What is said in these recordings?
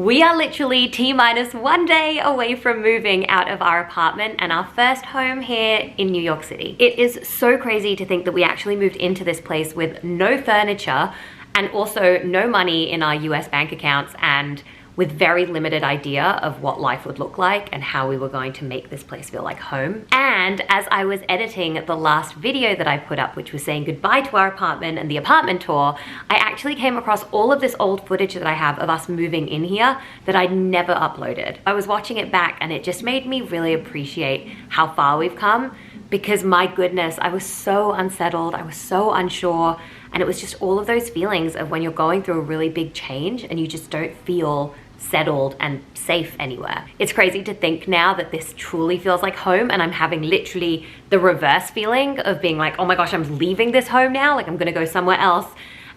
We are literally T-minus 1 day away from moving out of our apartment and our first home here in New York City. It is so crazy to think that we actually moved into this place with no furniture and also no money in our US bank accounts and with very limited idea of what life would look like and how we were going to make this place feel like home. And as I was editing the last video that I put up, which was saying goodbye to our apartment and the apartment tour, I actually came across all of this old footage that I have of us moving in here that I'd never uploaded. I was watching it back and it just made me really appreciate how far we've come, because my goodness, I was so unsettled, I was so unsure, and it was just all of those feelings of when you're going through a really big change and you just don't feel settled and safe anywhere. It's crazy to think now that this truly feels like home, and I'm having literally the reverse feeling of being like, oh my gosh, I'm leaving this home now, like I'm gonna go somewhere else,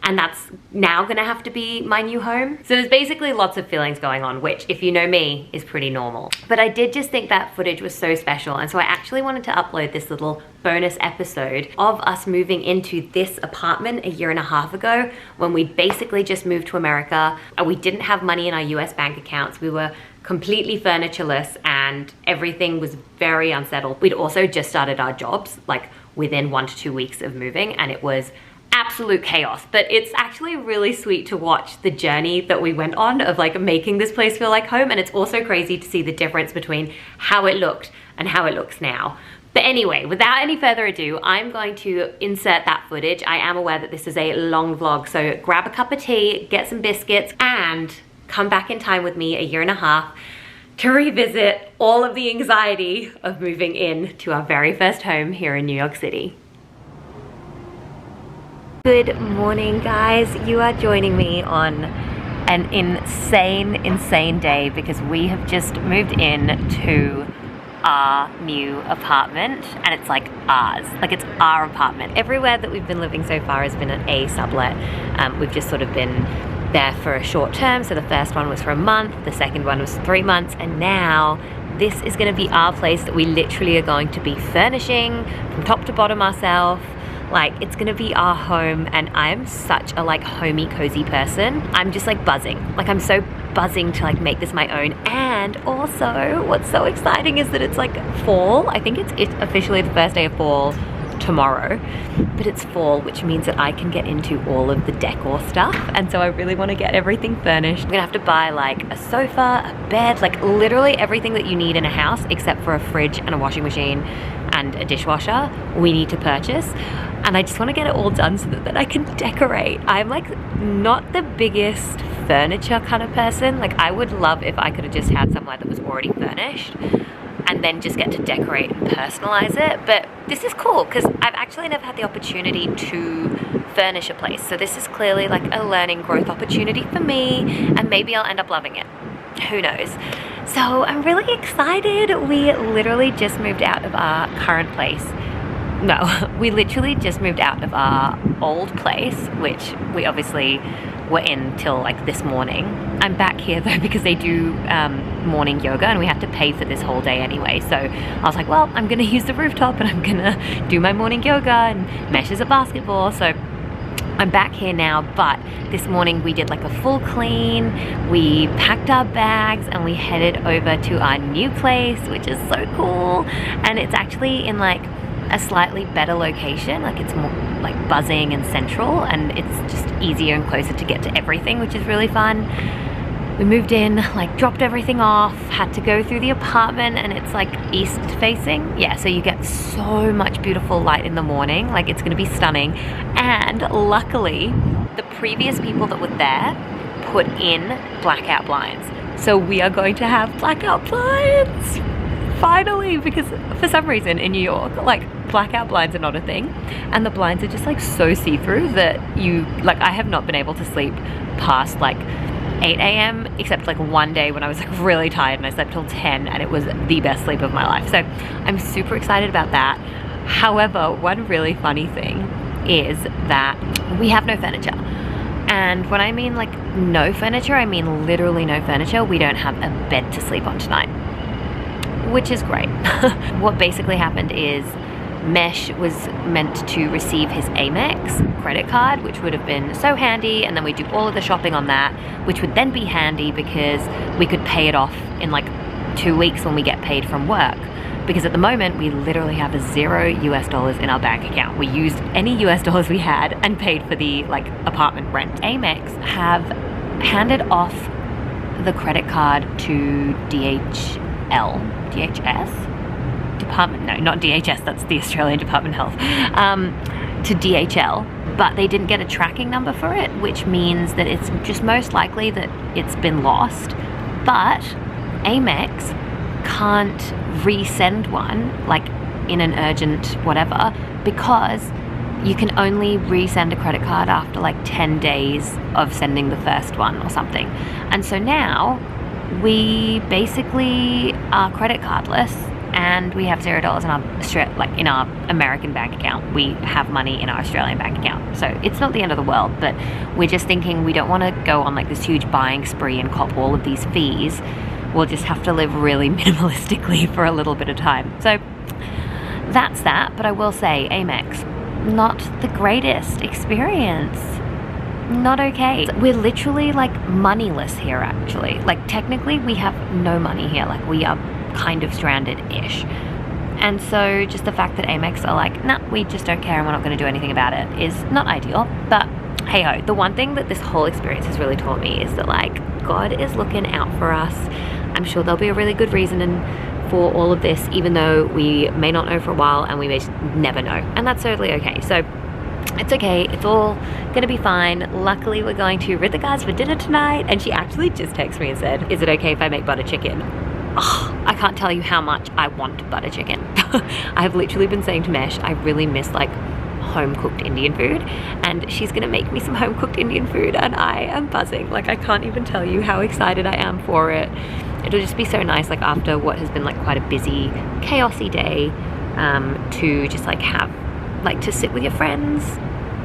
and that's now gonna have to be my new home. So there's basically lots of feelings going on, which, if you know me, is pretty normal. But I did just think that footage was so special, and so I actually wanted to upload this little bonus episode of us moving into this apartment a year and a half ago when we basically just moved to America. We didn't have money in our US bank accounts. We were completely furnitureless and everything was very unsettled. We'd also just started our jobs like within 1 to 2 weeks of moving, and it was absolute chaos. But it's actually really sweet to watch the journey that we went on of like making this place feel like home, and it's also crazy to see the difference between how it looked and how it looks now. But anyway, without any further ado, I'm going to insert that footage. I am aware that this is a long vlog, so grab a cup of tea, get some biscuits, and come back in time with me a year and a half to revisit all of the anxiety of moving in to our very first home here in New York City. Good morning, guys. You are joining me on an insane day because we have just moved in to our new apartment, and it's like ours, like it's our apartment. Everywhere that we've been living so far has been an A sublet. We've just sort of been there for a short term. So the first one was for a month, the second one was 3 months, and now this is going to be our place that we literally are going to be furnishing from top to bottom ourselves. Like, it's gonna be our home, and I'm such a like homey cozy person. I'm just like buzzing. Like, I'm so buzzing to like make this my own. And also what's so exciting is that it's like fall. I think it's officially the first day of fall tomorrow, but it's fall, which means that I can get into all of the decor stuff. And so I really want to get everything furnished. I'm gonna have to buy like a sofa, a bed, like literally everything that you need in a house except for a fridge and a washing machine and a dishwasher we need to purchase. And I just want to get it all done so that I can decorate. I'm like not the biggest furniture kind of person. Like, I would love if I could have just had somewhere that was already furnished and then just get to decorate and personalize it. But this is cool because I've actually never had the opportunity to furnish a place. So this is clearly like a learning growth opportunity for me, and maybe I'll end up loving it. Who knows? So I'm really excited. We literally just moved out of our current place. No, we literally just moved out of our old place, which we obviously were in till like this morning. I'm back here though because they do morning yoga, and we have to pay for this whole day anyway. So I was like, well, I'm gonna use the rooftop and I'm gonna do my morning yoga and meshes at basketball. So I'm back here now, but this morning we did like a full clean. We packed our bags and we headed over to our new place, which is so cool. And it's actually in like a slightly better location, like it's more like buzzing and central, and it's just easier and closer to get to everything, which is really fun. We moved in, like dropped everything off, had to go through the apartment, and it's like east facing. Yeah, so you get so much beautiful light in the morning, like it's gonna be stunning. And luckily, the previous people that were there put in blackout blinds. So we are going to have blackout blinds. Finally, because for some reason in New York, like blackout blinds are not a thing, and the blinds are just like so see-through that you, like, I have not been able to sleep past like 8 a.m. except like one day when I was like really tired and I slept till 10, and it was the best sleep of my life. So I'm super excited about that. However, one really funny thing is that we have no furniture. And when I mean like no furniture, I mean literally no furniture. We don't have a bed to sleep on tonight, which is great. What basically happened is Mesh was meant to receive his Amex credit card, which would have been so handy, and then we do all of the shopping on that, which would then be handy because we could pay it off in like 2 weeks when we get paid from work. Because at the moment, we literally have $0 in our bank account. We used any US dollars we had and paid for the like apartment rent. Amex have handed off the credit card to DHS? Department, no, not DHS, that's the Australian Department of Health, to DHL, but they didn't get a tracking number for it, which means that it's just most likely that it's been lost. But Amex can't resend one, like in an urgent whatever, because you can only resend a credit card after like 10 days of sending the first one or something. And so now we basically are credit cardless, and we have $0 in our American bank account. We have money in our Australian bank account. So it's not the end of the world, but we're just thinking we don't want to go on like this huge buying spree and cop all of these fees. We'll just have to live really minimalistically for a little bit of time. So that's that, but I will say Amex, not the greatest experience. Not okay. We're literally like moneyless here actually. Like technically we have no money here. Like we are kind of stranded-ish. And so just the fact that Amex are like, nah, we just don't care and we're not going to do anything about it is not ideal. But hey ho, the one thing that this whole experience has really taught me is that like God is looking out for us. I'm sure there'll be a really good reason for all of this, even though we may not know for a while and we may never know. And that's totally okay. So it's okay, it's all gonna be fine. Luckily we're going to Rid the Guys for dinner tonight, and she actually just texted me and said, is it okay if I make butter chicken? Oh, I can't tell you how much I want butter chicken. I've literally been saying to Mesh, I really miss like home-cooked Indian food, and she's gonna make me some home-cooked Indian food, and I am buzzing. Like I can't even tell you how excited I am for it. It'll just be so nice, like after what has been like quite a busy, chaosy day, to just like have, like to sit with your friends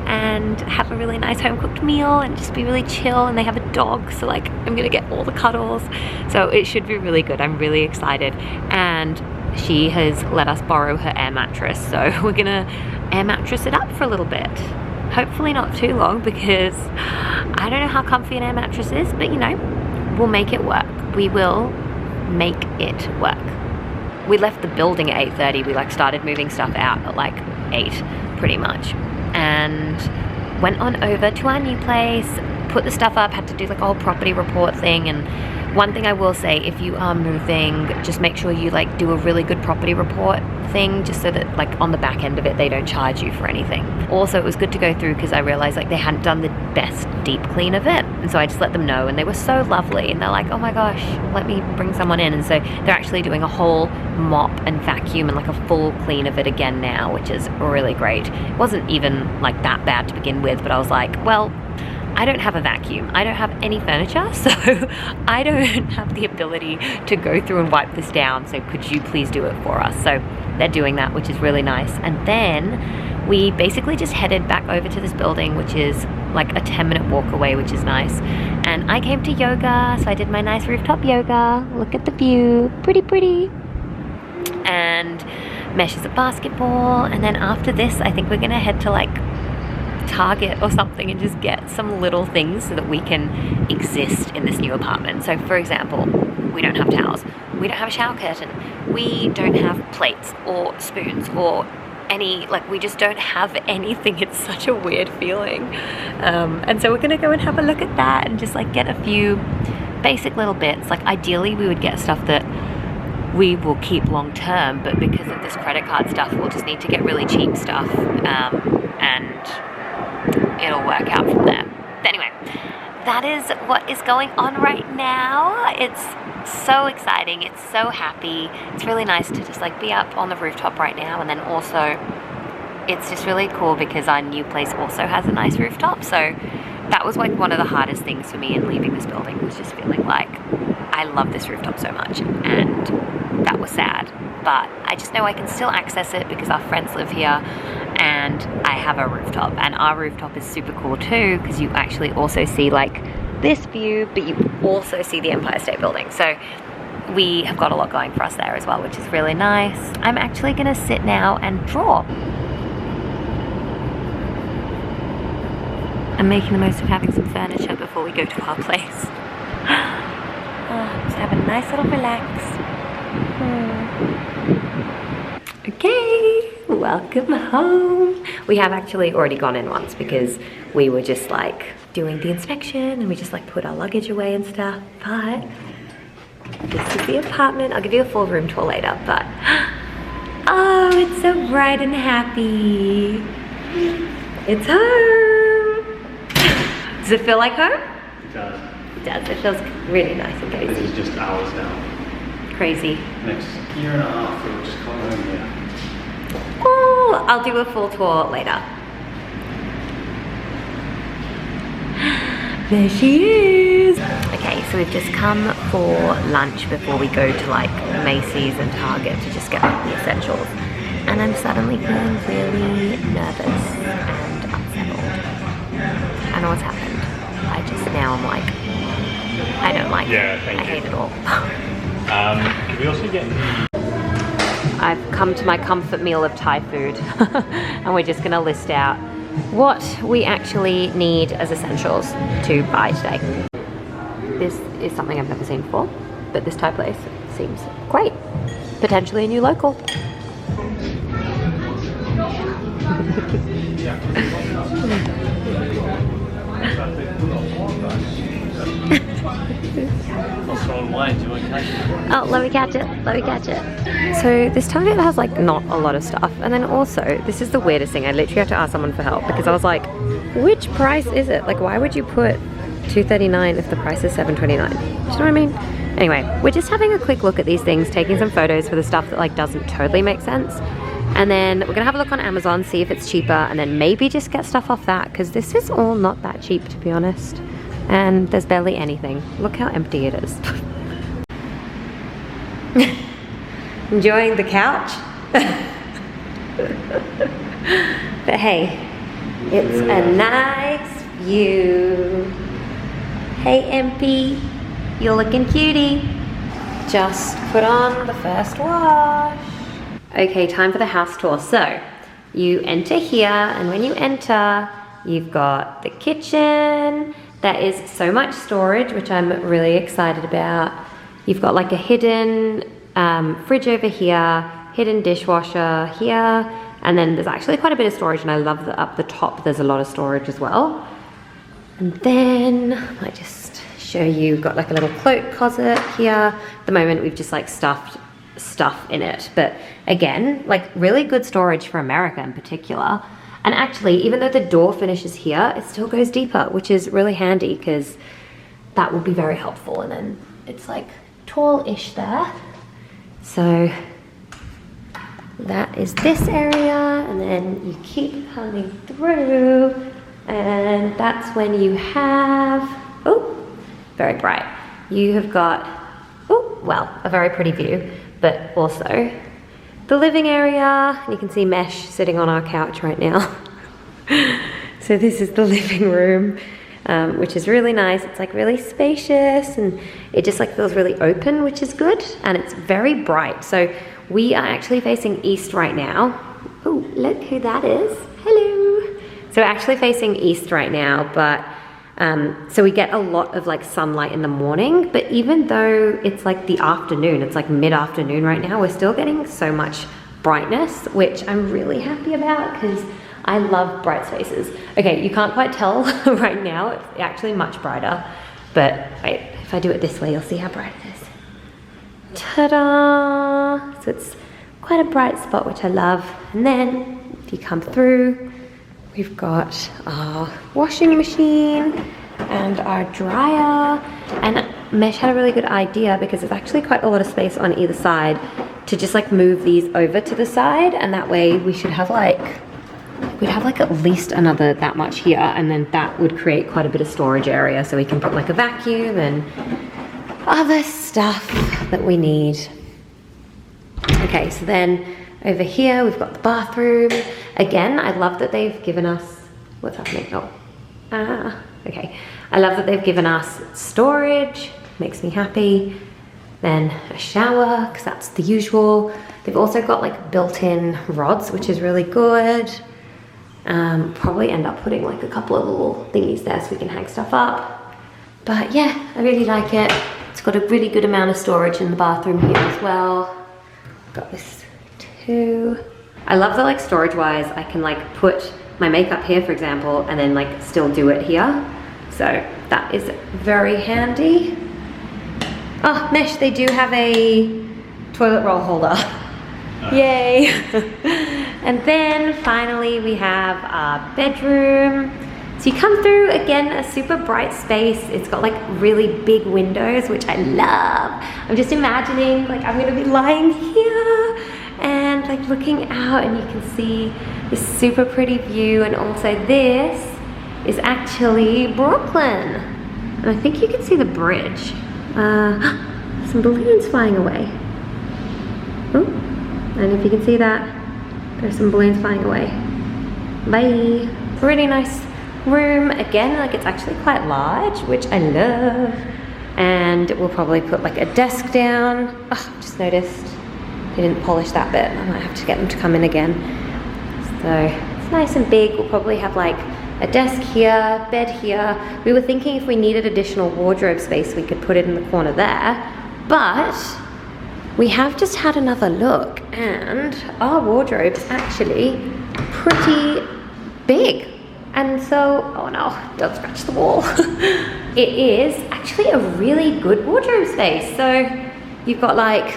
and have a really nice home-cooked meal and just be really chill. And they have a dog, so like I'm gonna get all the cuddles, so it should be really good. I'm really excited. And she has let us borrow her air mattress, so we're gonna air mattress it up for a little bit. Hopefully not too long, because I don't know how comfy an air mattress is, but you know, we'll make it work. We will make it work. We left the building at 8:30. We like started moving stuff out at like 8 pretty much, and went on over to our new place, put the stuff up, had to do like a whole property report thing. And one thing I will say, if you are moving, just make sure you like do a really good property report thing, just so that like on the back end of it they don't charge you for anything. Also, it was good to go through because I realized like they hadn't done the best deep clean of it, and so I just let them know, and they were so lovely, and they're like, oh my gosh, let me bring someone in. And so they're actually doing a whole mop and vacuum and like a full clean of it again now, which is really great. It wasn't even like that bad to begin with, but I was like, well, I don't have a vacuum, I don't have any furniture, so I don't have the ability to go through and wipe this down, so could you please do it for us? So they're doing that, which is really nice. And then we basically just headed back over to this building, which is like a 10-minute walk away, which is nice. And I came to yoga, so I did my nice rooftop yoga. Look at the view, pretty pretty. And Mesh is at basketball, and then after this I think we're gonna head to like Target or something and just get some little things so that we can exist in this new apartment. So for example, we don't have towels, we don't have a shower curtain, we don't have plates or spoons or any, like we just don't have anything. It's such a weird feeling. And so we're gonna go and have a look at that and just like get a few basic little bits. Like ideally we would get stuff that we will keep long term, but because of this credit card stuff we'll just need to get really cheap stuff, and it'll work out from there. But anyway, that is what is going on right now. It's so exciting, it's so happy. It's really nice to just like be up on the rooftop right now, and then also it's just really cool because our new place also has a nice rooftop. So that was like one of the hardest things for me in leaving this building, was just feeling like I love this rooftop so much, and that was sad. But I just know I can still access it because our friends live here and I have a rooftop, and our rooftop is super cool too because you actually also see like this view, but you also see the Empire State Building. So we have got a lot going for us there as well, which is really nice. I'm actually gonna sit now and draw. I'm making the most of having some furniture before we go to our place. Just have a nice little relax. Okay, welcome home. We have actually already gone in once because we were just like doing the inspection and we just like put our luggage away and stuff, but this is the apartment. I'll give you a full room tour later, but oh, it's so bright and happy. It's home. Does it feel like home? It does. It does. It feels really nice and cozy. This is just hours now. Crazy. Next year and a half, we'll just come home here. Oh, I'll do a full tour later. There she is. Okay, so we've just come for lunch before we go to like Macy's and Target to just get like the essentials. And I'm suddenly feeling really nervous and unsettled. I know what's happened. Now I'm like, I don't like it. I hate it all. Can we also get I've come to my comfort meal of Thai food and we're just gonna list out what we actually need as essentials to buy today. This is something I've never seen before, but this Thai place seems great. Potentially a new local. Oh, let me catch it. Let me catch it. So this Target has like not a lot of stuff, and then also this is the weirdest thing. I literally have to ask someone for help because I was like, which price is it? Like, why would you put $2.39 if the price is $7.29? Do you know what I mean? Anyway, we're just having a quick look at these things, taking some photos for the stuff that like doesn't totally make sense. And then we're gonna have a look on Amazon, see if it's cheaper, and then maybe just get stuff off that because this is all not that cheap, to be honest. And there's barely anything. Look how empty it is. Enjoying the couch? But hey, it's a nice view. Hey MP, you're looking cutie. Just put on the first wash. Okay, time for the house tour. So, you enter here, and when you enter, you've got the kitchen. That is so much storage, which I'm really excited about. You've got like a hidden fridge over here, hidden dishwasher here, and then there's actually quite a bit of storage, and I love that up the top there's a lot of storage as well. And then I might just show you, got like a little cloak closet here. At the moment we've just like stuffed stuff in it, but again, like really good storage for America in particular. And actually, even though the door finishes here, it still goes deeper, which is really handy because that will be very helpful. And then it's like tall-ish there. So that is this area, and then you keep coming through, and that's when you have, oh, very bright. You have got, oh, well, a very pretty view, but also the living area. You can see Mesh sitting on our couch right now. So this is the living room, which is really nice. It's like really spacious, and it just like feels really open, which is good, and it's very bright. So we are actually facing east right now. Oh, look who that is. Hello. So we're actually facing east right now, but so we get a lot of like sunlight in the morning, but even though it's like the afternoon, it's like mid-afternoon right now, we're still getting so much brightness, which I'm really happy about because I love bright spaces. Okay, you can't quite tell right now, it's actually much brighter, but wait, if I do it this way, you'll see how bright it is. Ta-da! So it's quite a bright spot, which I love. And then if you come through, we've got our washing machine and our dryer. And Mesh had a really good idea because there's actually quite a lot of space on either side to just like move these over to the side, and that way we should have like, we'd have like at least another that much here, and then that would create quite a bit of storage area so we can put like a vacuum and other stuff that we need. Okay, so then over here we've got the bathroom. Again, I love that they've given us, what's happening? Oh, okay. I love that they've given us storage, makes me happy. then a shower, because that's the usual. They've also got like built-in rods, which is really good. Probably end up putting like a couple of little thingies there so we can hang stuff up. But yeah, I really like it. It's got a really good amount of storage in the bathroom here as well. Got this too. I love that like storage-wise, I can like put my makeup here, for example, and then like still do it here. So that is very handy. Oh, Mesh, they do have a toilet roll holder. Yay! And then finally we have our bedroom. So you come through, again, a super bright space. It's got like really big windows, which I love. I'm just imagining like I'm gonna be lying here and like looking out, and you can see this super pretty view. And also this is actually Brooklyn. And I think you can see the bridge. Some balloons flying away. Oh, I don't know if you can see that. There's some balloons flying away. Bye. Really nice room. Again, like it's actually quite large, which I love. And we'll probably put like a desk down. Oh, just noticed they didn't polish that bit. I might have to get them to come in again. So it's nice and big. We'll probably have like a desk here, bed here. We were thinking if we needed additional wardrobe space, we could put it in the corner there. But we have just had another look, and our wardrobe is actually pretty big. And so, oh no, don't scratch the wall. It is actually a really good wardrobe space. So you've got like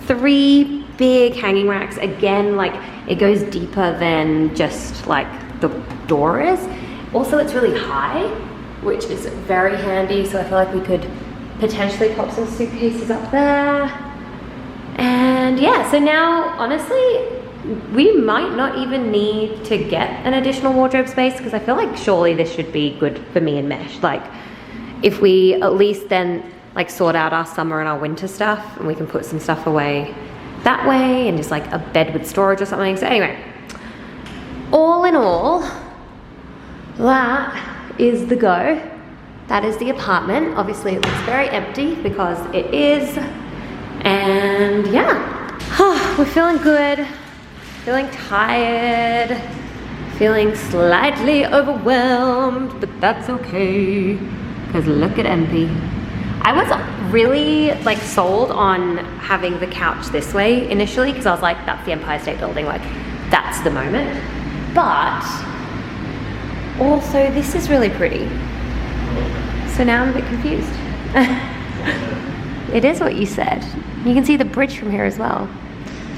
3 big hanging racks. Again, like it goes deeper than just like the door is. Also, it's really high, which is very handy. So I feel like we could potentially pop some suitcases up there. And yeah, so now honestly, we might not even need to get an additional wardrobe space, because I feel like surely this should be good for me and Mesh. Like if we at least then like sort out our summer and our winter stuff, and we can put some stuff away that way, and just like a bed with storage or something. So anyway, all in all, that is the go. That is the apartment. Obviously it looks very empty because it is. And yeah, we're feeling good, feeling tired, feeling slightly overwhelmed, but that's okay, because look at MP. I was really like sold on having the couch this way initially, because I was like, that's the Empire State Building, like that's the moment. But also this is really pretty. So now I'm a bit confused. It is what you said. You can see the bridge from here as well.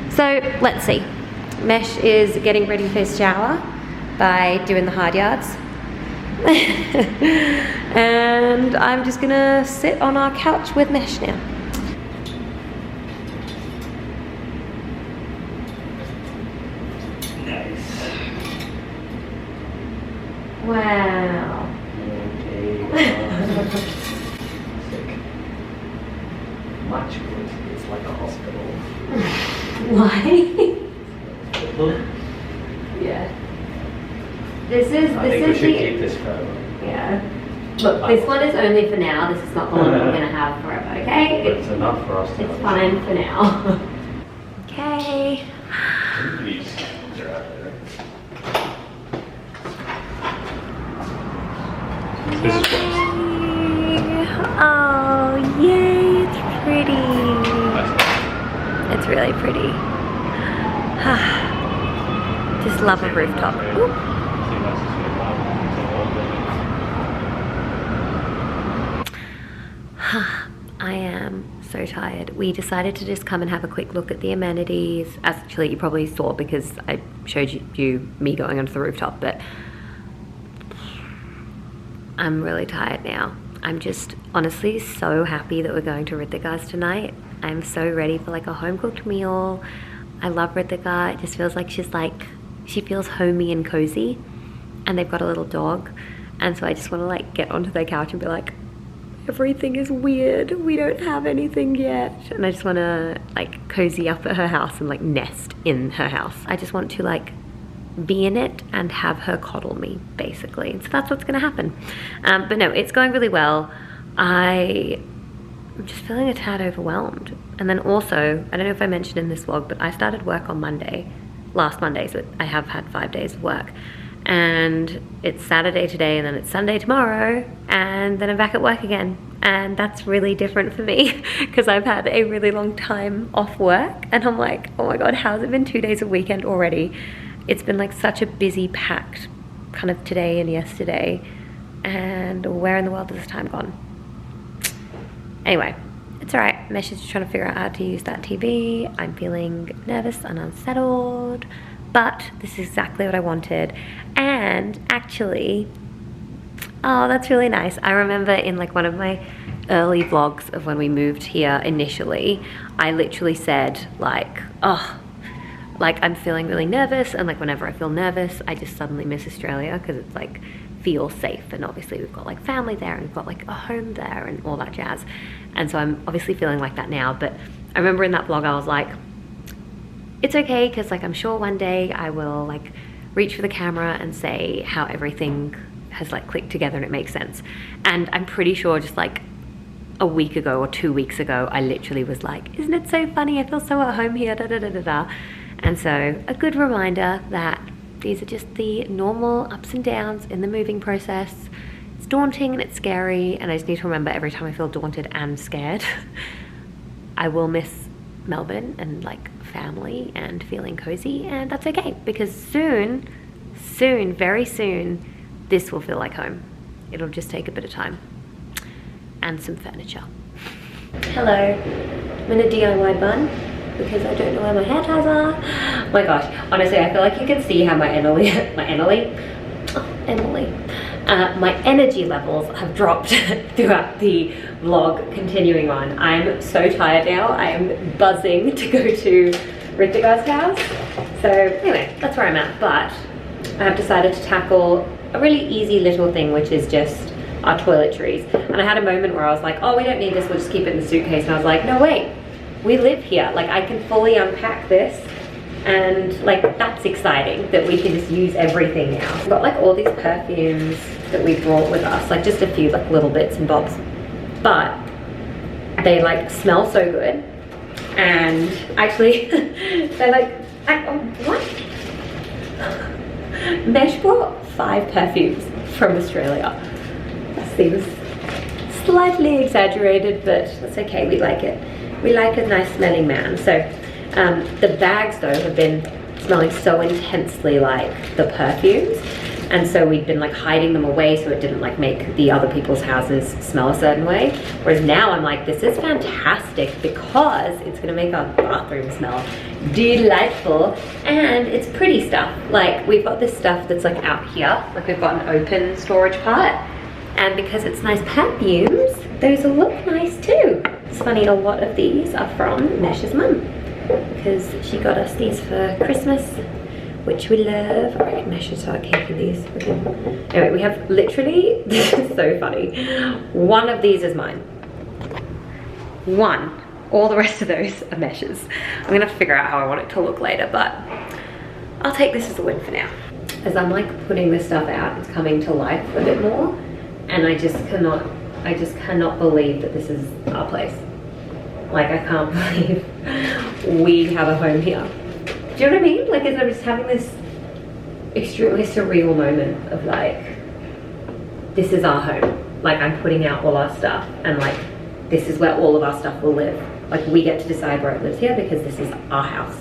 So let's see. Mesh is getting ready for his shower by doing the hard yards. And I'm just gonna sit on our couch with Mesh now. Nice. Wow. Much good. It's like a hospital. Why? Yeah. This is I think we should keep this forever. Yeah. Look, this one is only for now. This is not the one that we're gonna have forever, okay? But it's enough for us to It's fine for now. Okay. Please, they're out there. This is what. Oh, yay, it's pretty. It's really pretty. Just love a rooftop. Ooh. I am so tired. We decided to just come and have a quick look at the amenities. Actually, you probably saw because I showed you me going onto the rooftop, but I'm really tired now. I'm just honestly so happy that we're going to Rithiga tonight. I'm so ready for like a home cooked meal. I love Rithiga. It just feels like she feels homey and cozy, and they've got a little dog, and so I just want to like get onto their couch and be like, everything is weird, we don't have anything yet, and I just want to like cozy up at her house and like nest in her house. I just want to like be in it and have her coddle me, basically. So that's what's gonna happen. But no, it's going really well. I I'm just feeling a tad overwhelmed. And then also, I don't know if I mentioned in this vlog, but I started work on Monday, last Monday, so I have had 5 days of work. And it's Saturday today, and then it's Sunday tomorrow, and then I'm back at work again. And that's really different for me because I've had a really long time off work, and I'm like, oh my God, how's it been 2 days a weekend already? It's been like such a busy, packed kind of today and yesterday, and where in the world has this time gone? Anyway, it's all right. Mesh is just trying to figure out how to use that TV. I'm feeling nervous and unsettled, but this is exactly what I wanted. And actually, oh, that's really nice. I remember in like one of my early vlogs of when we moved here initially, I literally said like, oh, like I'm feeling really nervous, and like whenever I feel nervous, I just suddenly miss Australia because it's like feel safe, and obviously we've got like family there and we've got like a home there and all that jazz. And so I'm obviously feeling like that now, but I remember in that vlog I was like, it's okay, because like I'm sure one day I will like reach for the camera and say how everything has like clicked together and it makes sense. And I'm pretty sure just like a week ago or 2 weeks ago, I literally was like, isn't it so funny? I feel so at home here, da da da da da. And so a good reminder that these are just the normal ups and downs in the moving process. It's daunting and it's scary, and I just need to remember every time I feel daunted and scared, I will miss Melbourne and like family and feeling cozy, and that's okay, because soon, very soon, this will feel like home. It'll just take a bit of time and some furniture. Hello, I'm in a DIY bun because I don't know where my hair ties are. Oh my gosh, honestly, I feel like you can see how my energy levels have dropped throughout the vlog continuing on. I'm so tired now. I am buzzing to go to Rittigar's house. So anyway, that's where I'm at, but I have decided to tackle a really easy little thing, which is just our toiletries. And I had a moment where I was like, oh, we don't need this, we'll just keep it in the suitcase. And I was like, no, wait, we live here. Like, I can fully unpack this, and like, that's exciting that we can just use everything now. We've got like all these perfumes that we brought with us, like just a few like little bits and bobs, but they like smell so good. And actually, they're like, what? Mesh brought 5 perfumes from Australia. That seems slightly exaggerated, but that's okay, we like it. We like a nice smelling man. So the bags though have been smelling so intensely like the perfumes, and so we'd been like hiding them away so it didn't like make the other people's houses smell a certain way. Whereas now I'm like, this is fantastic because it's gonna make our bathroom smell delightful, and it's pretty stuff. Like, we've got this stuff that's like out here, like we've got an open storage part, and because it's nice perfumes, those will look nice too. It's funny, a lot of these are from Mesh's mum, because she got us these for Christmas, which we love. All right, Mesh should start keeping these. Anyway, we have literally, this is so funny, one of these is mine. One. All the rest of those are Mesh's. I'm gonna have to figure out how I want it to look later, but I'll take this as a win for now. As I'm like putting this stuff out, it's coming to life a bit more, and I just cannot believe that this is our place. Like, I can't believe we have a home here. Do you know what I mean? Like, I'm just having this extremely surreal moment of like, this is our home. Like, I'm putting out all our stuff, and like, this is where all of our stuff will live. Like, we get to decide where it lives here because this is our house.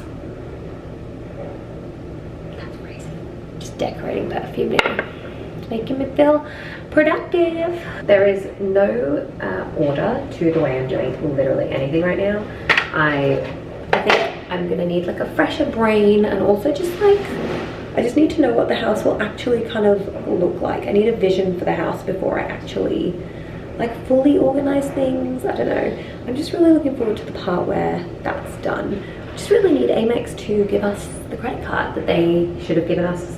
That's crazy. Just decorating perfume now. It's making me feel productive. There is no order to the way I'm doing literally anything right now. I think I'm gonna need like a fresher brain, and also just like, I just need to know what the house will actually kind of look like. I need a vision for the house before I actually like fully organize things. I don't know. I'm just really looking forward to the part where that's done. I just really need Amex to give us the credit card that they should have given us,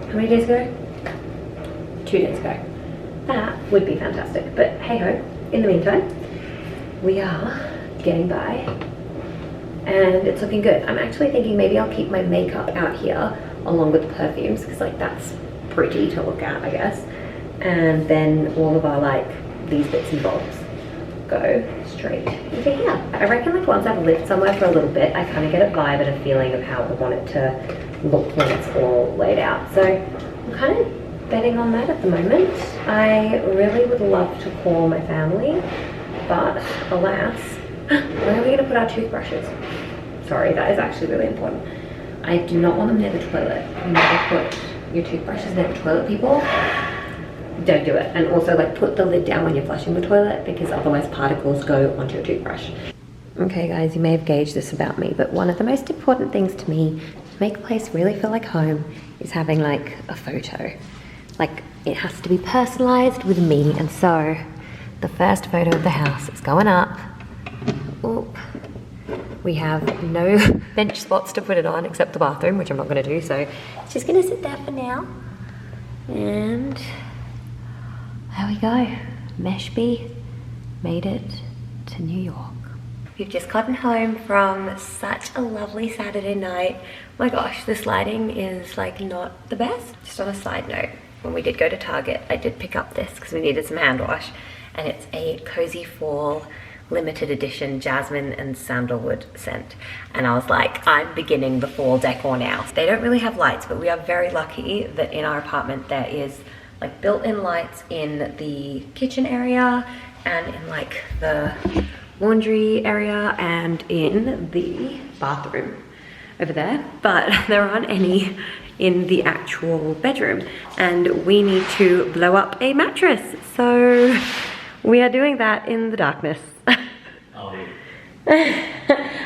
how many days ago? 2 days ago. That would be fantastic, but hey ho, in the meantime, we are getting by, and it's looking good. I'm actually thinking maybe I'll keep my makeup out here along with the perfumes, because like that's pretty to look at, I guess. And then all of our like these bits and bobs go straight into here. I reckon like once I've lived somewhere for a little bit, I kind of get a vibe and a feeling of how I want it to look when it's all laid out. So I'm kind of betting on that at the moment. I really would love to call my family, but alas, where are we gonna put our toothbrushes? Sorry, that is actually really important. I do not want them near the toilet. You never put your toothbrushes near the toilet, people. Don't do it. And also like put the lid down when you're flushing the toilet, because otherwise particles go onto your toothbrush. Okay guys, you may have gauged this about me, but one of the most important things to me to make a place really feel like home is having like a photo. Like it has to be personalized with me, and so the first photo of the house is going up. Oop. We have no bench spots to put it on except the bathroom, which I'm not gonna do, so it's just gonna sit there for now. And there we go. Meshby made it to New York. We've just gotten home from such a lovely Saturday night. My gosh, this lighting is like not the best. Just on a side note, when we did go to Target, I did pick up this because we needed some hand wash, and it's a Cozy Fall limited edition jasmine and sandalwood scent, and I was like, I'm beginning the fall decor now. They don't really have lights, but we are very lucky that in our apartment there is like built-in lights in the kitchen area and in like the laundry area and in the bathroom over there, but there aren't any in the actual bedroom, and we need to blow up a mattress, so we are doing that in the darkness.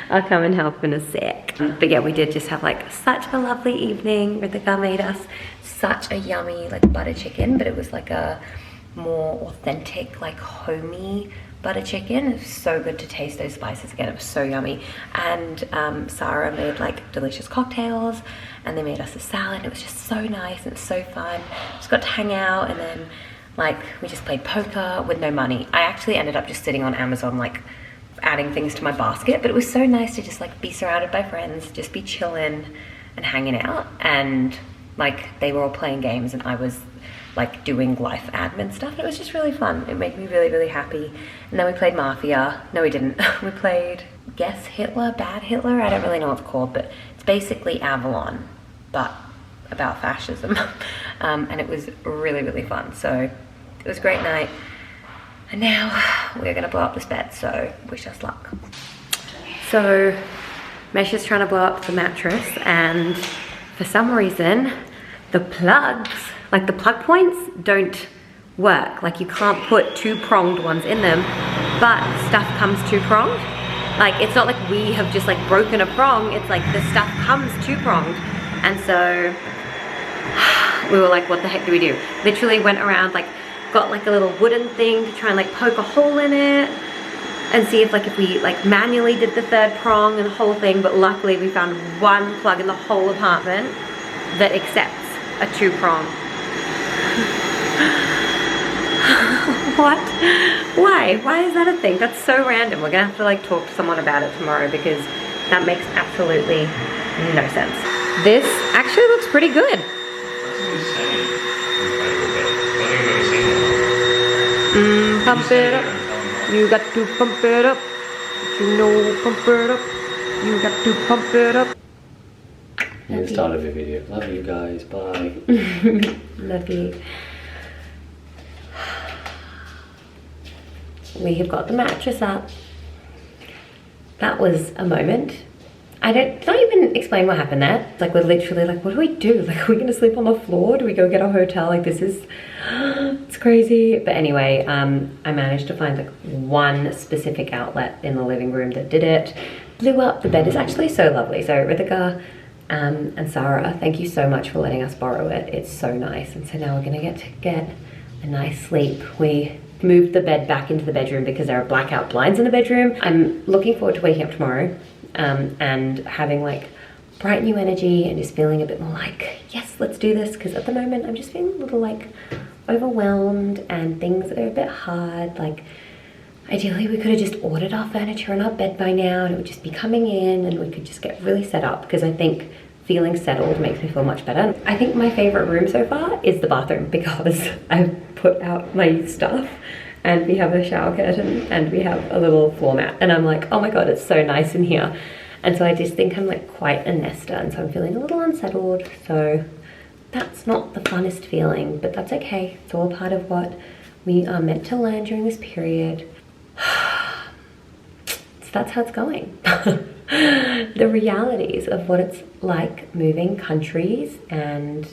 I'll come and help in a sec. But yeah, we did just have like such a lovely evening. Ritika made us such a yummy like butter chicken, but it was like a more authentic, like homey butter chicken. It was so good to taste those spices again. It was so yummy. And Sarah made like delicious cocktails, and they made us a salad. It was just so nice and so fun. Just got to hang out, and then like we just played poker with no money. I actually ended up just sitting on Amazon like adding things to my basket, but it was so nice to just like be surrounded by friends, just be chilling and hanging out, and like they were all playing games and I was like doing life admin stuff. It was just really fun. It made me really, really happy. And then we played Mafia. No, we didn't. We played Guess Hitler, Bad Hitler. I don't really know what it's called, but it's basically Avalon, but about fascism. And it was really, really fun. So it was a great night. And now we're gonna blow up this bed, so wish us luck. So Mesh is trying to blow up the mattress, and for some reason, the plugs, like the plug points don't work. Like you can't put two-pronged ones in them, but stuff comes two-pronged. Like it's not like we have just like broken a prong, it's like the stuff comes two-pronged. And so we were like, what the heck do we do? Literally went around, like got like a little wooden thing to try and like poke a hole in it and see if like if we like manually did the third prong and the whole thing, but luckily we found one plug in the whole apartment that accepts a two-prong. What? Why is that a thing? That's so random. We're gonna have to like talk to someone about it tomorrow, because that makes absolutely no sense. This actually looks pretty good. Pump it up. You got to pump it up. You know, pump it up. You got to pump it up. Yeah, the start of the video. Love you guys. Bye. Love you. We have got the mattress up. That was a moment. Did I even explain what happened there? Like we're literally like, what do we do? Like, are we gonna sleep on the floor? Do we go get a hotel? Like this is, it's crazy. But anyway, I managed to find like one specific outlet in the living room that did it. Blew up. The bed is actually so lovely. So Ritika and Sarah, thank you so much for letting us borrow it. It's so nice. And so now we're gonna get a nice sleep. We moved the bed back into the bedroom because there are blackout blinds in the bedroom. I'm looking forward to waking up tomorrow and having like bright new energy and just feeling a bit more like, yes, let's do this. Because at the moment I'm just feeling a little like overwhelmed and things are a bit hard. Like ideally we could have just ordered our furniture and our bed by now and it would just be coming in and we could just get really set up, because I think feeling settled makes me feel much better. I think my favorite room so far is the bathroom, because I've put out my stuff and we have a shower curtain and we have a little floor mat, and I'm like, oh my god, it's so nice in here. And so I just think I'm like quite a nester, and so I'm feeling a little unsettled. So that's not the funnest feeling, but that's okay. It's all part of what we are meant to learn during this period. So that's how it's going. The realities of what it's like moving countries and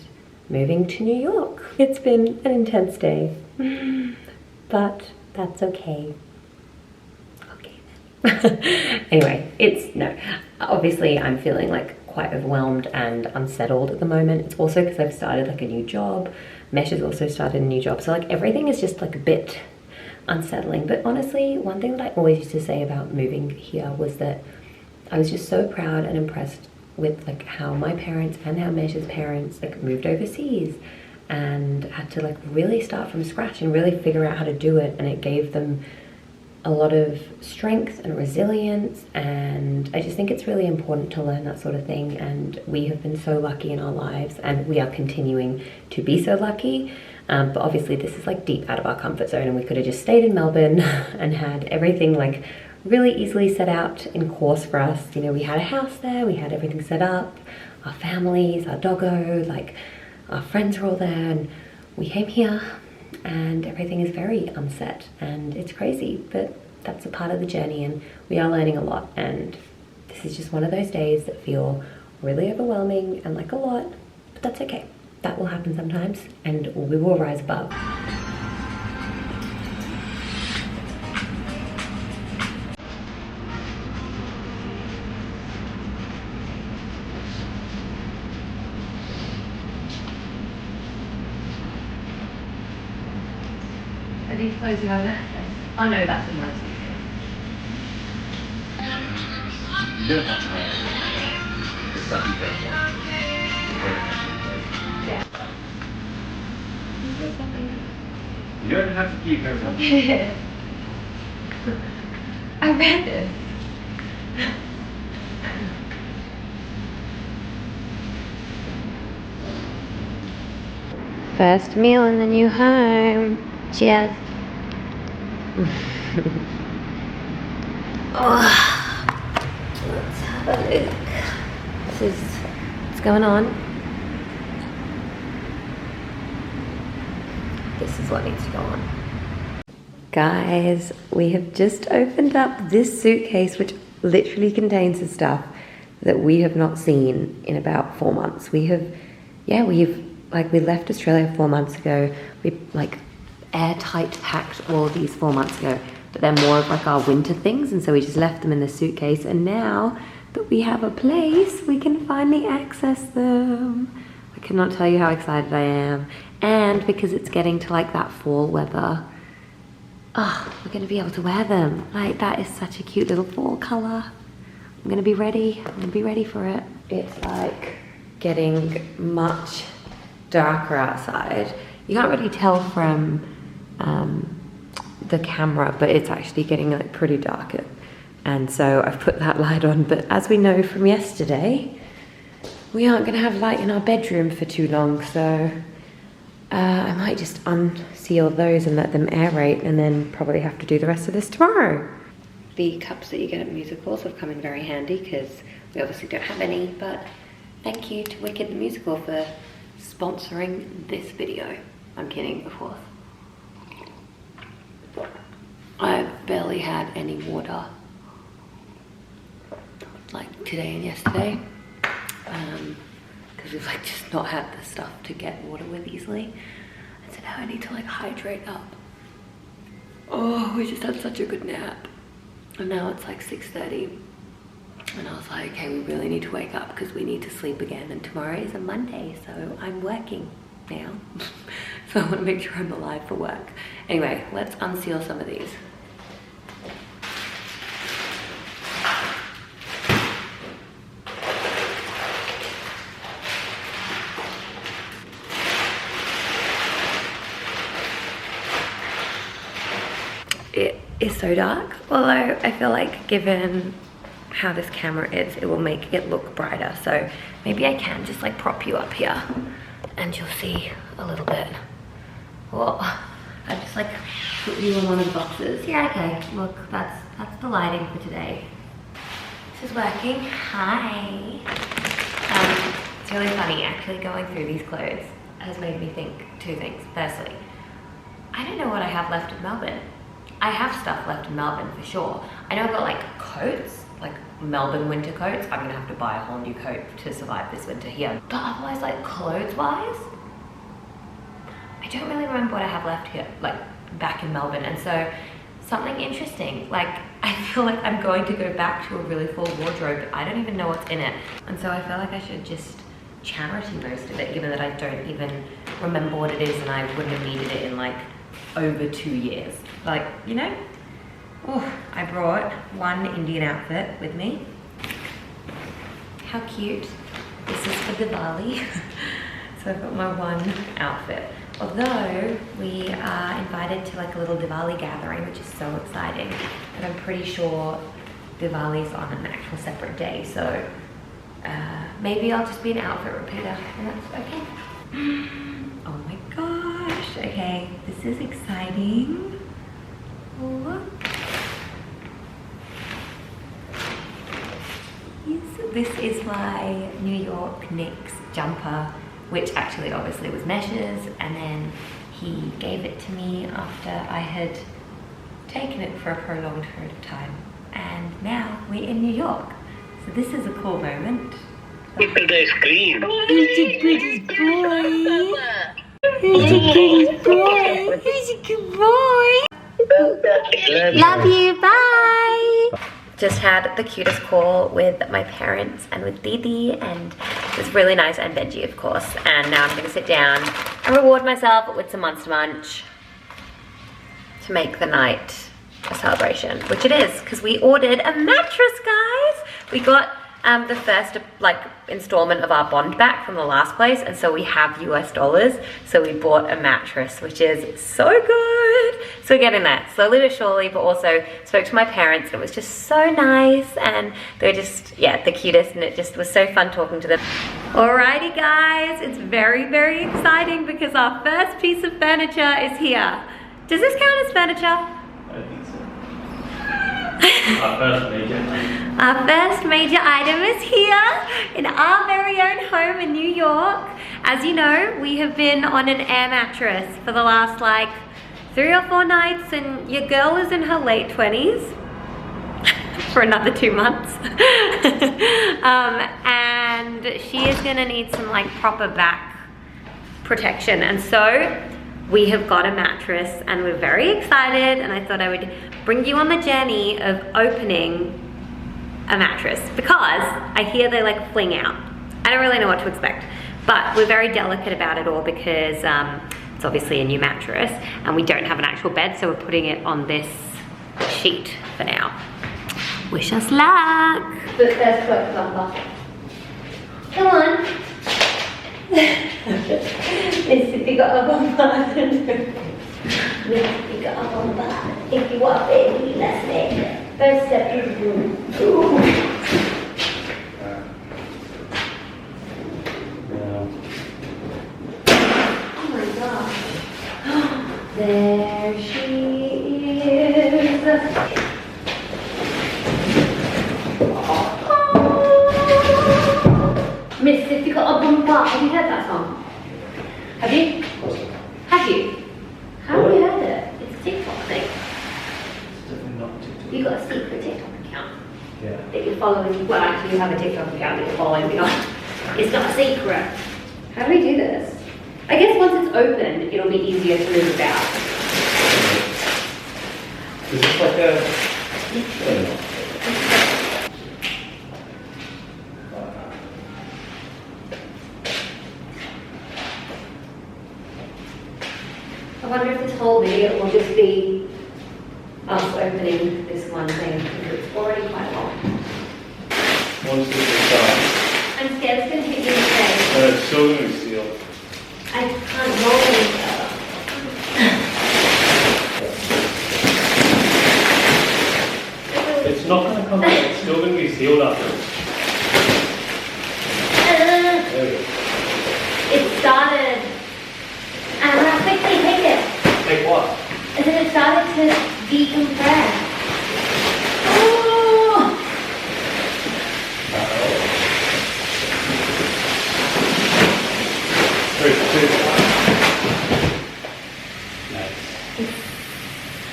moving to New York. It's been an intense day, but that's okay. Anyway, obviously I'm feeling like quite overwhelmed and unsettled at the moment. It's also because I've started like a new job. Mesh has also started a new job, so like everything is just like a bit unsettling. But honestly, one thing that I always used to say about moving here was that I was just so proud and impressed with like how my parents and how Mesh's parents like moved overseas and had to like really start from scratch and really figure out how to do it, and it gave them a lot of strength and resilience, and I just think it's really important to learn that sort of thing. And we have been so lucky in our lives, and we are continuing to be so lucky, but obviously this is like deep out of our comfort zone, and we could have just stayed in Melbourne and had everything like really easily set out in course for us. You know, we had a house there, we had everything set up, our families, our doggo, like our friends were all there, and we came here and everything is very unset, and it's crazy, but that's a part of the journey, and we are learning a lot. And this is just one of those days that feel really overwhelming and like a lot, but that's okay. That will happen sometimes, and we will rise above. Are these closing over there? Oh no, that's a nice. You don't have to have the stuff you don't want. Yeah. You don't have to keep everything. I read this. First meal in the new home. Cheers. Oh, let's have a look. This is what's going on. This is what needs to go on. Guys, we have just opened up this suitcase, which literally contains the stuff that we have not seen in about 4 months. We left Australia 4 months ago. We like airtight packed all of these 4 months ago, but they're more of like our winter things, and so we just left them in the suitcase, and now that we have a place, we can finally access them. I cannot tell you how excited I am. And because it's getting to like that fall weather, we're gonna be able to wear them. Like, that is such a cute little fall color. I'm gonna be ready for it. It's like getting much darker outside. You can't really tell from the camera, but it's actually getting like pretty dark, and so I've put that light on. But as we know from yesterday, we aren't gonna have light in our bedroom for too long, so I might just unseal those and let them aerate, and then probably have to do the rest of this tomorrow. The cups that you get at musicals have come in very handy because we obviously don't have any, but thank you to Wicked the Musical for sponsoring this video. I'm kidding, of course. I've barely had any water like today and yesterday, because we've like just not had the stuff to get water with easily, and so now I need to like hydrate up. Oh, we just had such a good nap, and now it's like 6:30, and I was like, okay, we really need to wake up because we need to sleep again, and tomorrow is a Monday, so I'm working now. So I want to make sure I'm alive for work. Anyway, let's unseal some of these. It is so dark, although I feel like given how this camera is, it will make it look brighter. So maybe I can just like prop you up here and you'll see a little bit. Whoa, I just like put you in one of the boxes. Yeah, okay. Look, that's the lighting for today. This is working. Hi. It's really funny actually going through these clothes has made me think two things. Firstly, I don't know what I have left in Melbourne. I have stuff left in Melbourne for sure. I know I've got like coats, like Melbourne winter coats. I'm gonna have to buy a whole new coat to survive this winter here. But otherwise, like clothes-wise, I don't really remember what I have left here, like back in Melbourne. And so something interesting, like I feel like I'm going to go back to a really full wardrobe, but I don't even know what's in it. And so I feel like I should just charity most of it, given that I don't even remember what it is and I wouldn't have needed it in like over 2 years. Like, you know? Oh, I brought one Indian outfit with me. How cute. This is for Diwali. So I've got my one outfit. Although we are invited to like a little Diwali gathering, which is so exciting. But I'm pretty sure Diwali's on an actual separate day. So maybe I'll just be an outfit repeater and that's okay. Oh my gosh. Okay, this is exciting. Look. This is my New York Knicks jumper, which actually obviously was Mesh's, and then he gave it to me after I had taken it for a prolonged period of time. And now we're in New York. So this is a cool moment. Look at the screen. Who's the goodest boy? Who's the goodest boy? Who's a good boy? Love you, bye! Just had the cutest call with my parents and with Didi, and it was really nice, and Benji of course. And now I'm gonna sit down and reward myself with some Monster Munch to make the night a celebration, which it is, because we ordered a mattress, guys! We got the first like installment of our bond back from the last place, and so we have US dollars, so we bought a mattress, which is so good. So we're getting there slowly but surely, but also spoke to my parents and it was just so nice, and they were just, yeah, the cutest, and it just was so fun talking to them. Alrighty guys, it's very, very exciting because our first piece of furniture is here. Does this count as furniture? I think so. Our first major. Our first major item is here in our very own home in New York. As you know, we have been on an air mattress for the last like 3 or 4 nights, and your girl is in her late 20s for another 2 months. And she is gonna need some like proper back protection. And so we have got a mattress and we're very excited, and I thought I would bring you on the journey of opening a mattress because I hear they like fling out. I don't really know what to expect, but we're very delicate about it all because it's obviously a new mattress and we don't have an actual bed, so we're putting it on this sheet for now. Wish us luck. But first quote bumper. Come on. Mississippi got a bumper. Mississippi got a bumper. If you want baby, let's make it. First step is ooh. Oh my gosh. There she is. Mississippi got a bumper. Have you heard that song? Have you? Have you? How have you heard it? It's a TikTok thing. It's definitely not TikTok. You got a secret TikTok account Yeah. that you're following. Well, actually, you have a TikTok account that you're following me on. It's not a secret. How do we do this? I guess once it's open, it'll be easier to move about. Is this like a... I wonder if this whole video will just be us opening this one thing, because it's already quite long. Once this is done, I'm scared it's going to hit you in the face. it's still going to be sealed. I can't roll it. It's not going to come out, it's still going to be sealed afterwards. There we go. It started. And I'm quickly take it. Take what? to decompress. Oh. Nice.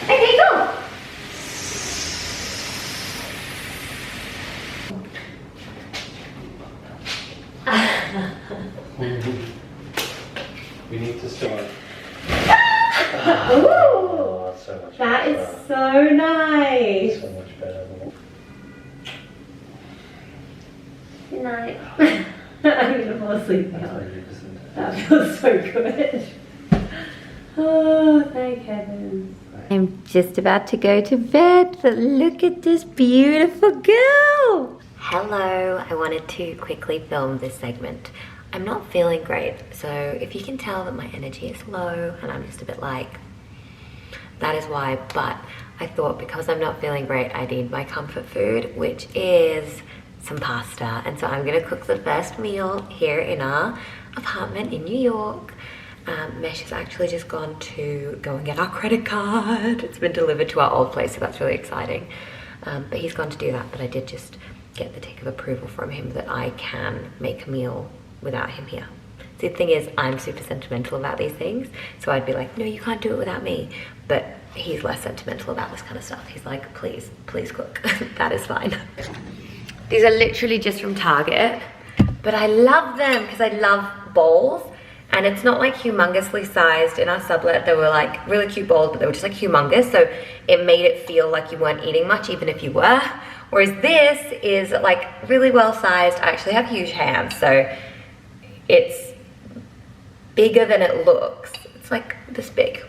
Okay, go. We need to start. Ooh. Oh, so much That better. is so nice. So much better. Good night. I'm gonna fall asleep That's now. magnificent. That feels so good. Oh, thank heavens. I'm just about to go to bed, but look at this beautiful girl. Hello, I wanted to quickly film this segment. I'm not feeling great, so if you can tell that my energy is low and I'm just a bit like, that is why. But I thought because I'm not feeling great, I need my comfort food, which is some pasta. And so I'm gonna cook the first meal here in our apartment in New York. Mesh has actually just gone to go and get our credit card. It's been delivered to our old place, so that's really exciting. But he's gone to do that, but I did just get the tick of approval from him that I can make a meal without him here. The thing is, I'm super sentimental about these things, so I'd be like, no, you can't do it without me. But he's less sentimental about this kind of stuff. He's like, please cook. That is fine. These are literally just from Target, but I love them because I love bowls. And it's not like humongously sized. In our sublet, they were like really cute bowls, but they were just like humongous. So it made it feel like you weren't eating much, even if you were. Whereas this is like really well sized. I actually have huge hands, so it's bigger than it looks. It's like this big.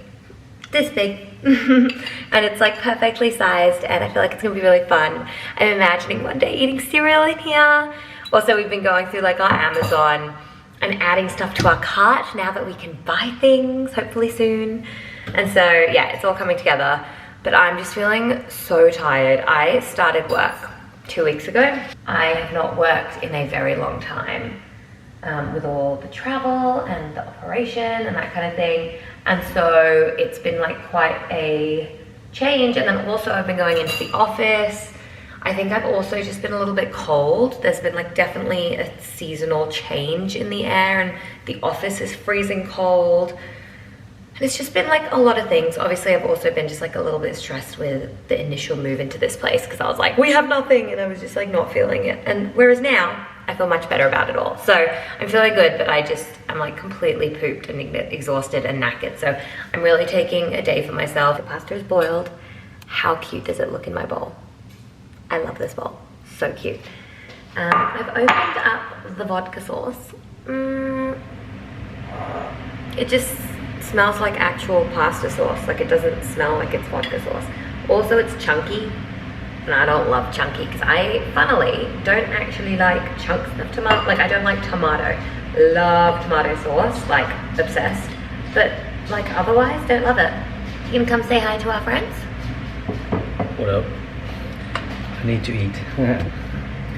And it's like perfectly sized, and I feel like it's gonna be really fun. I'm imagining one day eating cereal in here. Also, we've been going through like our Amazon and adding stuff to our cart now that we can buy things, hopefully soon. And so, yeah, it's all coming together. But I'm just feeling so tired. I started work 2 weeks ago. I have not worked in a very long time with all the travel and the operation and that kind of thing. And so it's been like quite a change. And then also I've been going into the office. I think I've also just been a little bit cold. There's been like definitely a seasonal change in the air, and the office is freezing cold. And it's just been like a lot of things. Obviously, I've also been just like a little bit stressed with the initial move into this place because I was like, we have nothing, and I was just like not feeling it. And whereas now, I feel much better about it all. So I'm feeling good, but I'm like completely pooped and exhausted and knackered. So I'm really taking a day for myself. The pasta is boiled. How cute does it look in my bowl? I love this bowl, so cute. I've opened up the vodka sauce. It just smells like actual pasta sauce. Like it doesn't smell like it's vodka sauce. Also, it's chunky, and I don't love chunky because I, funnily, don't actually like chunks of tomato. Like I don't like tomato. Love tomato sauce, like obsessed. But like otherwise, don't love it. You gonna come say hi to our friends? What up? I need to eat.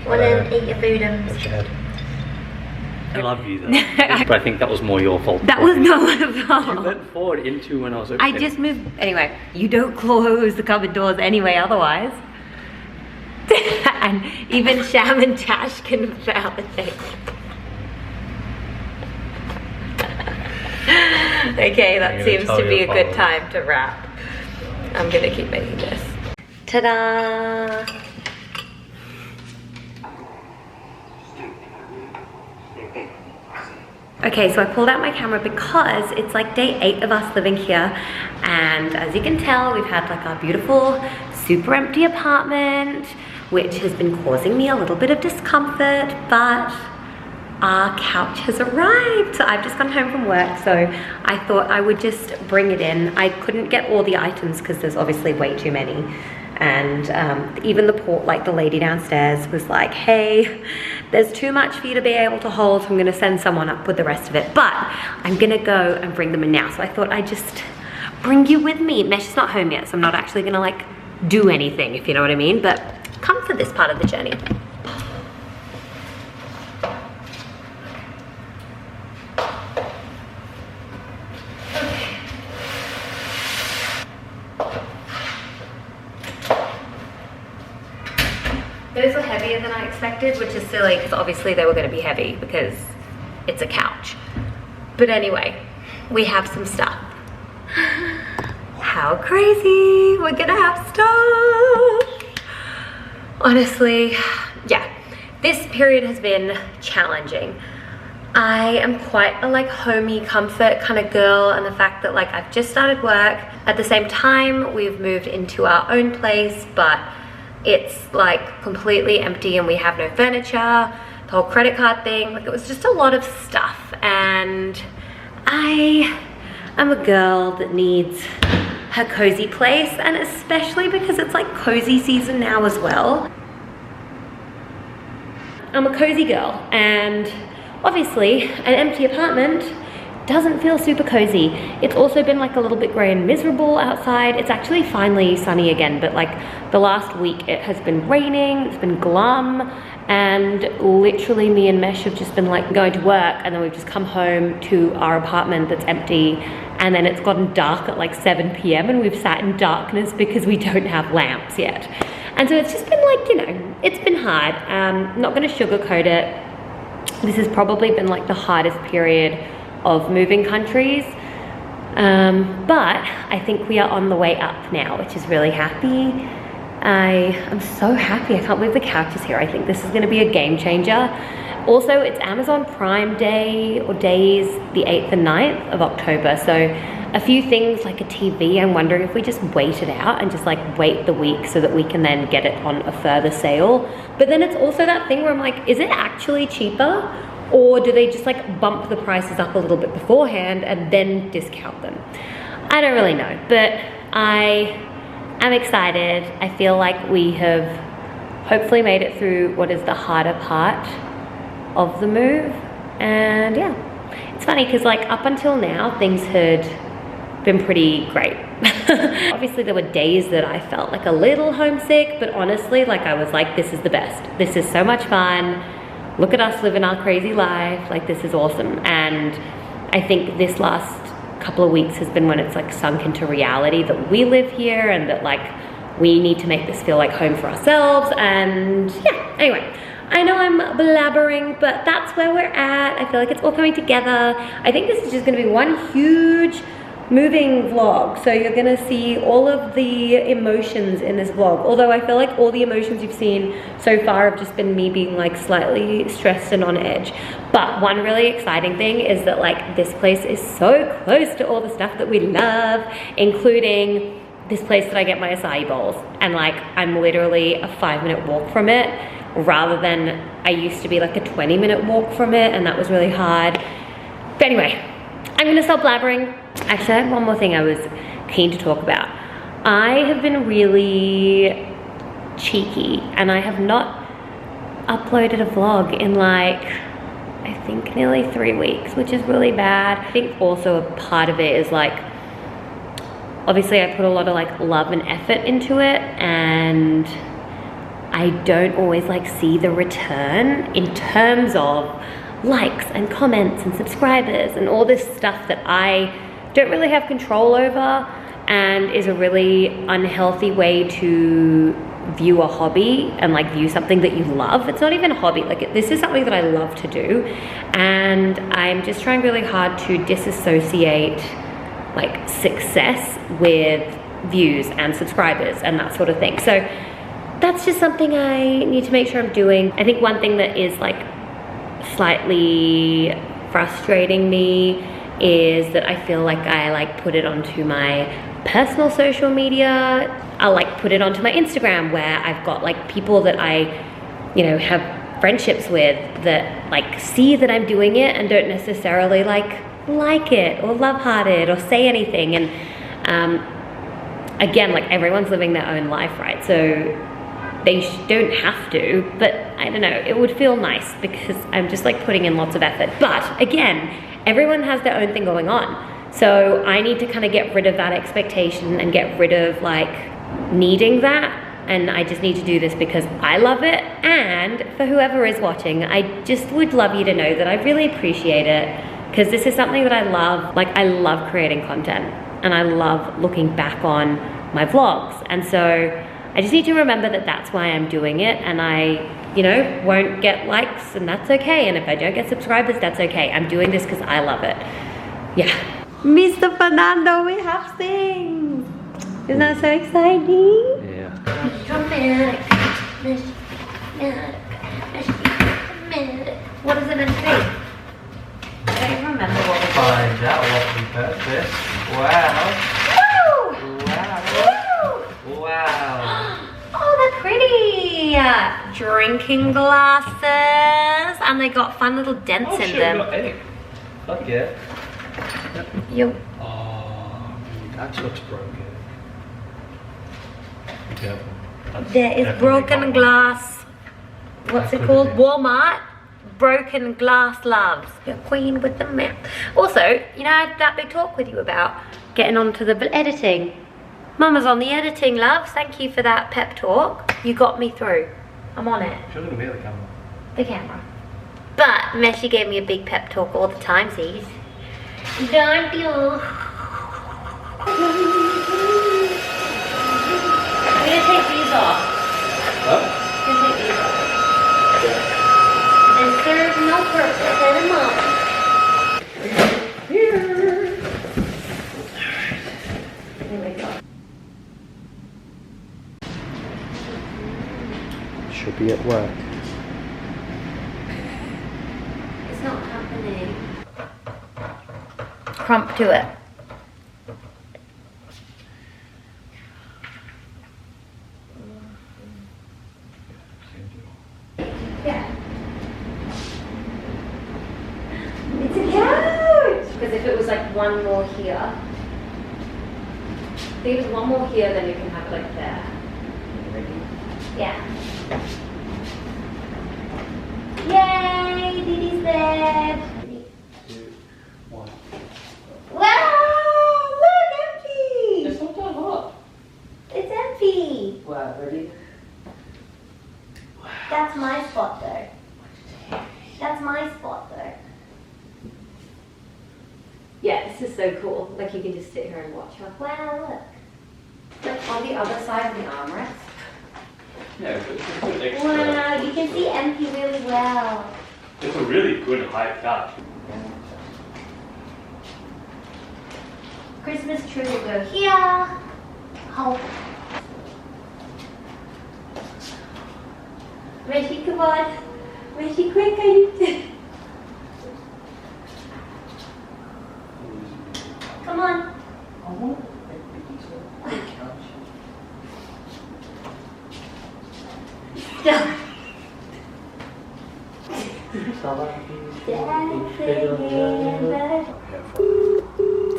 Wanna eat your food and... What's your head? I love you though. But I think that was more your fault. That was not my You fault. went forward into when I was I opening. just moved. Anyway, you don't close the cupboard doors anyway, otherwise. And even Sham and Tash can validate. Okay, that I'm gonna seems tell to be your a good father. time to wrap. I'm gonna keep making this. Ta-da! Okay, so I pulled out my camera because it's like day 8 of us living here, and as you can tell, we've had like our beautiful, super empty apartment, which has been causing me a little bit of discomfort, but our couch has arrived. So I've just come home from work, so I thought I would just bring it in. I couldn't get all the items because there's obviously way too many. And even the lady downstairs was like, hey, there's too much for you to be able to hold, so I'm gonna send someone up with the rest of it. But I'm gonna go and bring them in now. So I thought I'd just bring you with me. Mesh is not home yet, so I'm not actually gonna like do anything, if you know what I mean, but come for this part of the journey. than I expected, which is silly because obviously they were going to be heavy because it's a couch. But anyway, we have some stuff. How crazy, we're gonna have stuff. Honestly, yeah, this period has been challenging. I am quite a like homey comfort kind of girl, and the fact that like I've just started work at the same time we've moved into our own place, but it's like completely empty and we have no furniture, the whole credit card thing, like it was just a lot of stuff. And I'm a girl that needs her cozy place, and especially because it's like cozy season now as well. I'm a cozy girl, and obviously an empty apartment doesn't feel super cozy. It's also been like a little bit grey and miserable outside. It's actually finally sunny again, but like the last week it has been raining, it's been glum, and literally me and Mesh have just been like going to work, and then we've just come home to our apartment that's empty, and then it's gotten dark at like 7 p.m. and we've sat in darkness because we don't have lamps yet. And so it's just been like, you know, it's been hard. Not gonna sugarcoat it. This has probably been like the hardest period of moving countries. But I think we are on the way up now, which is really happy. I am so happy. I can't believe the couch is here. I think this is gonna be a game changer. Also, it's Amazon Prime Day or days, the 8th and 9th of October. So a few things like a TV, I'm wondering if we just wait it out and just like wait the week so that we can then get it on a further sale. But then it's also that thing where I'm like, is it actually cheaper? Or do they just like bump the prices up a little bit beforehand and then discount them? I don't really know, but I am excited. I feel like we have hopefully made it through what is the harder part of the move. And yeah, it's funny because like up until now things had been pretty great. Obviously there were days that I felt like a little homesick, but honestly like I was like, this is the best. This is so much fun. Look at us living our crazy life. Like this is awesome. And I think this last couple of weeks has been when it's like sunk into reality that we live here and that like we need to make this feel like home for ourselves. And yeah, anyway, I know I'm blabbering, but that's where we're at. I feel like it's all coming together. I think this is just gonna be one huge moving vlog. So you're gonna see all of the emotions in this vlog. Although I feel like all the emotions you've seen so far have just been me being like slightly stressed and on edge. But one really exciting thing is that like this place is so close to all the stuff that we love, including this place that I get my acai bowls. And like I'm literally a 5-minute walk from it, rather than I used to be like a 20-minute walk from it, and that was really hard. But anyway, I'm gonna stop blabbering. Actually, I have one more thing I was keen to talk about. I have been really cheeky and I have not uploaded a vlog in like, I think nearly 3 weeks, which is really bad. I think also a part of it is like, obviously I put a lot of like love and effort into it, and I don't always like see the return in terms of likes and comments and subscribers and all this stuff that I don't really have control over, and is a really unhealthy way to view a hobby and like view something that you love. It's not even a hobby, like this is something that I love to do, and I'm just trying really hard to disassociate like success with views and subscribers and that sort of thing. So that's just something I need to make sure I'm doing. I think one thing that is like slightly frustrating me is that I feel like I like put it onto my personal social media. I'll like put it onto my Instagram where I've got like people that I, you know, have friendships with that like see that I'm doing it and don't necessarily like it or love heart it or say anything. And again, like everyone's living their own life, right? So they don't have to, but I don't know, it would feel nice because I'm just like putting in lots of effort. But again, everyone has their own thing going on. So I need to kind of get rid of that expectation and get rid of like needing that. And I just need to do this because I love it. And for whoever is watching, I just would love you to know that I really appreciate it, because this is something that I love. Like I love creating content and I love looking back on my vlogs. And so I just need to remember that that's why I'm doing it, and I, you know, won't get likes, and that's okay. And if I don't get subscribers, that's okay. I'm doing this because I love it. Yeah. Mr. Fernando, we have things. Isn't that so exciting? Yeah. Dramatic. What is it meant to be? I don't even remember what it was. Find out what we purchased. Wow. Woo! Wow. Woo! Wow. Oh, they're pretty. Drinking glasses, and they got fun little dents in them. Hey. Fuck yeah. You. Oh, that looks broken. Be careful. That's There is definitely broken gone. glass. What's it That called? could be. Walmart. Broken glass loves. You're queen with the map. Also, you know, I had that big talk with you about getting onto the editing. Mama's on the editing, loves. Thank you for that pep talk. You got me through. I'm on it. She's gonna be at the camera. The camera. But Meshi gave me a big pep talk all the time, sees. Don't you? I'm gonna take these off. Huh? I'm gonna take these off. They serve no purpose anymore. Here we go. Should be at work. It's not happening. Crump to it. Yeah. It's a couch! Because if it was like one more here, if it was one more here, then you can have it like there. Yeah. Yay! Didi's bed! 2, 1. Wow! Look, empty! It's not that hot. It's empty! Wow, ready? That's my spot though. That's my spot though. Yeah, this is so cool. Like you can just sit here and watch. Like, wow, look. Like on the other side of the armrest. Yeah, it's a good extra. Wow, you can see empty really well. It's a really good high couch. Christmas tree will go here. Oh. Reggie, come on. Reggie, quick, I need to. Come on. I want a big couch. Stop.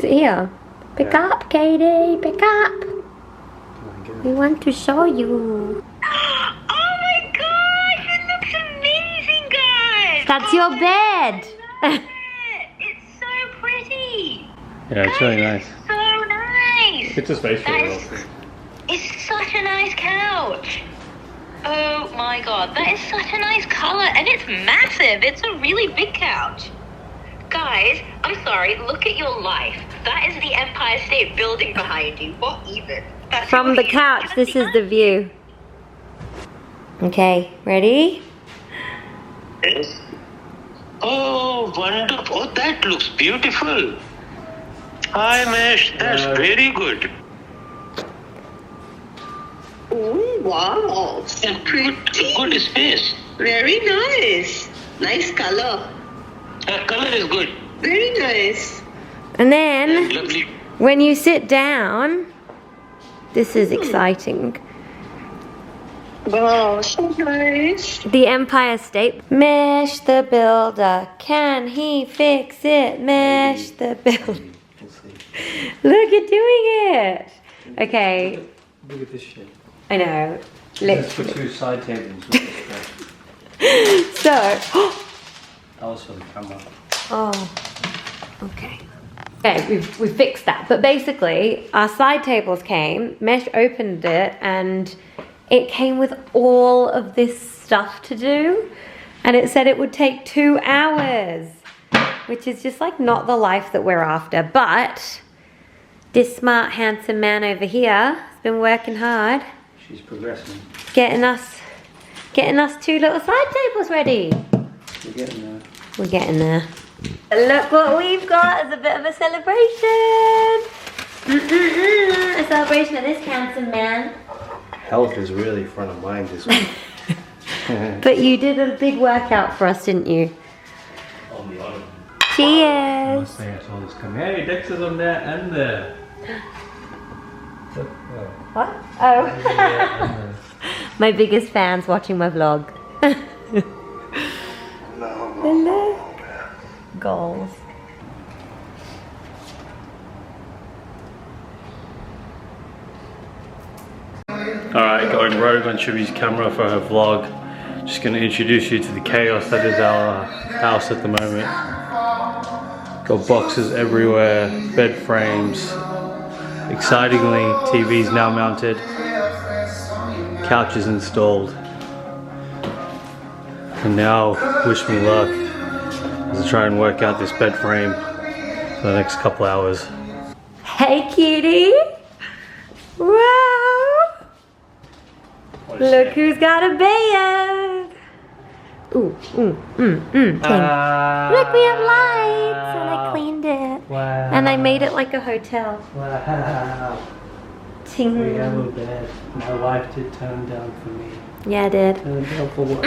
Sit here. Pick up, Katie. Pick up. We want to show you. Oh my gosh, it looks amazing, guys! That's your bed. It's so pretty. Yeah, it's really nice. So nice. It's a space for That it. is- It's such a nice couch. Oh my god, that is such a nice color, and it's massive. It's a really big couch. Guys, I'm sorry, look at your life. That is the Empire State Building behind you. What even? That's From your the view. couch, Can I this see is that? the view. Okay, ready? Yes. Oh, wonderful. Oh, that looks beautiful. Hi, Mesh. That's very good. Oh, wow. So pretty. Good space. Very nice. Nice color. Color is good. Very nice. And then, Lovely. when you sit down, this is exciting. Wow, so nice. The Empire State. Mesh the builder. Can he fix it? Mesh the builder. We'll see. Look, you're doing it. Okay, Look at this shit. I know. That's for Literally. 2 side tables. Look at that. So, That was for the camera. oh, okay. Okay, we fixed that. But basically, our side tables came, Mesh opened it, and it came with all of this stuff to do. And it said it would take 2 hours, which is just like not the life that we're after. But this smart, handsome man over here has been working hard. She's progressing. Getting us 2 little side tables ready. We're getting there. We're getting there. Look what we've got as a bit of a celebration. A celebration of this handsome man. Health is really front of mind this week. But you did a big workout for us, didn't you? On the other. Cheers. Must say I saw this coming. Hey, Dexter's on there and there. What? Oh. My biggest fans watching my vlog. Hello. Goals. Alright, going rogue on Shubby's camera for her vlog. Just going to introduce you to the chaos that is our house at the moment. Got boxes everywhere, bed frames. Excitingly, TV's now mounted. Couches installed. And now, wish me luck as I try and work out this bed frame for the next couple hours. Hey, cutie. Wow. Look who's got a bed. Ooh, clean. Look, we have lights, and I cleaned it. Wow. And I made it like a hotel. Wow. Ting. We have a bed. My wife did turn down for me. Yeah, I did. Turn down for what?